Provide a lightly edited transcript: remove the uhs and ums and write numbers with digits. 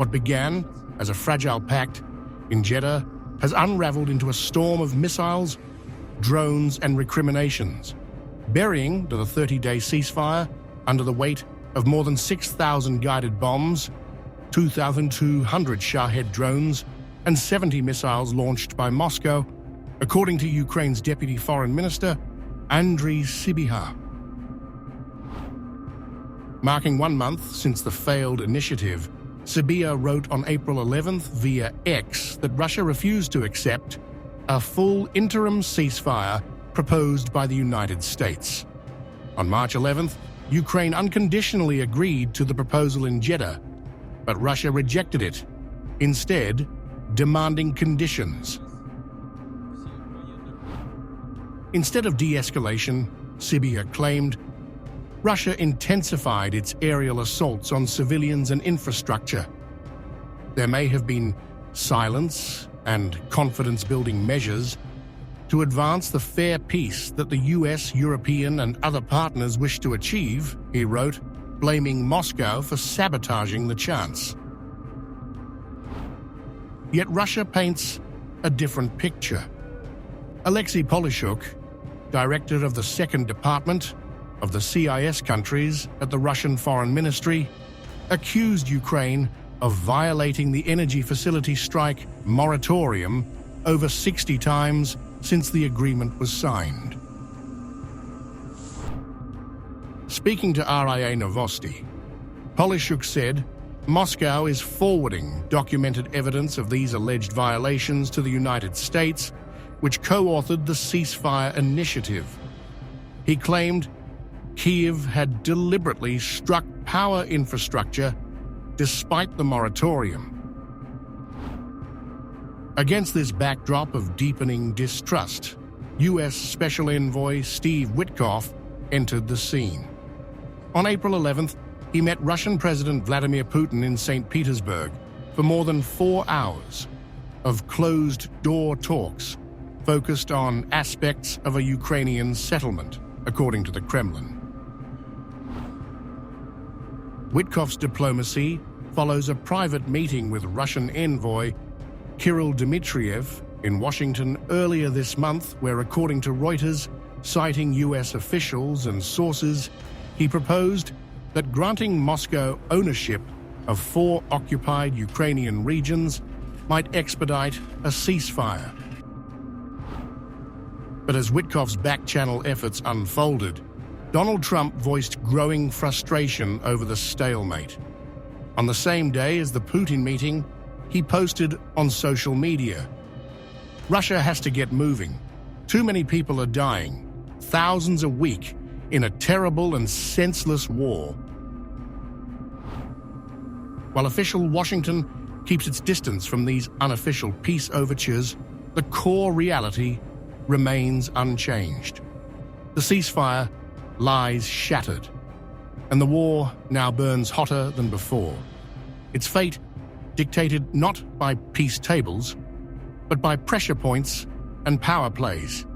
What began as a fragile pact in Jeddah has unraveled into a storm of missiles, drones, and recriminations, burying the 30-day ceasefire under the weight of more than 6,000 guided bombs, 2,200 Shahed drones, and 70 missiles launched by Moscow, according to Ukraine's Deputy Foreign Minister, Andriy Sybiha. Marking 1 month since the failed initiative, Sybiha wrote on April 11th via X that Russia refused to accept a full interim ceasefire proposed by the United States. On March 11th, Ukraine unconditionally agreed to the proposal in Jeddah, but Russia rejected it, instead demanding conditions. Instead of de-escalation, Sybiha claimed, Russia intensified its aerial assaults on civilians and infrastructure. There may have been silence and confidence-building measures to advance the fair peace that the US, European, and other partners wish to achieve, he wrote, blaming Moscow for sabotaging the chance. Yet Russia paints a different picture. Alexei Polishuk, director of the Second Department of the CIS countries at the Russian Foreign Ministry, accused Ukraine of violating the energy facility strike moratorium over 60 times since the agreement was signed. Speaking to RIA Novosti, Polishuk said, Moscow is forwarding documented evidence of these alleged violations to the United States, which co-authored the ceasefire initiative. He claimed Kyiv had deliberately struck power infrastructure despite the moratorium. Against this backdrop of deepening distrust, US Special Envoy Steve Witkoff entered the scene. On April 11th, he met Russian President Vladimir Putin in St. Petersburg for more than 4 hours of closed-door talks focused on aspects of a Ukrainian settlement, according to the Kremlin. Witkoff's diplomacy follows a private meeting with Russian envoy Kirill Dmitriev in Washington earlier this month, where, according to Reuters, citing US officials and sources, he proposed that granting Moscow ownership of 4 occupied Ukrainian regions might expedite a ceasefire. But as Witkoff's back-channel efforts unfolded, Donald Trump voiced growing frustration over the stalemate. On the same day as the Putin meeting, he posted on social media, Russia has to get moving. Too many people are dying, thousands a week, in a terrible and senseless war. While official Washington keeps its distance from these unofficial peace overtures, the core reality remains unchanged. The ceasefire lies shattered, and the war now burns hotter than before. Its fate dictated not by peace tables, but by pressure points and power plays.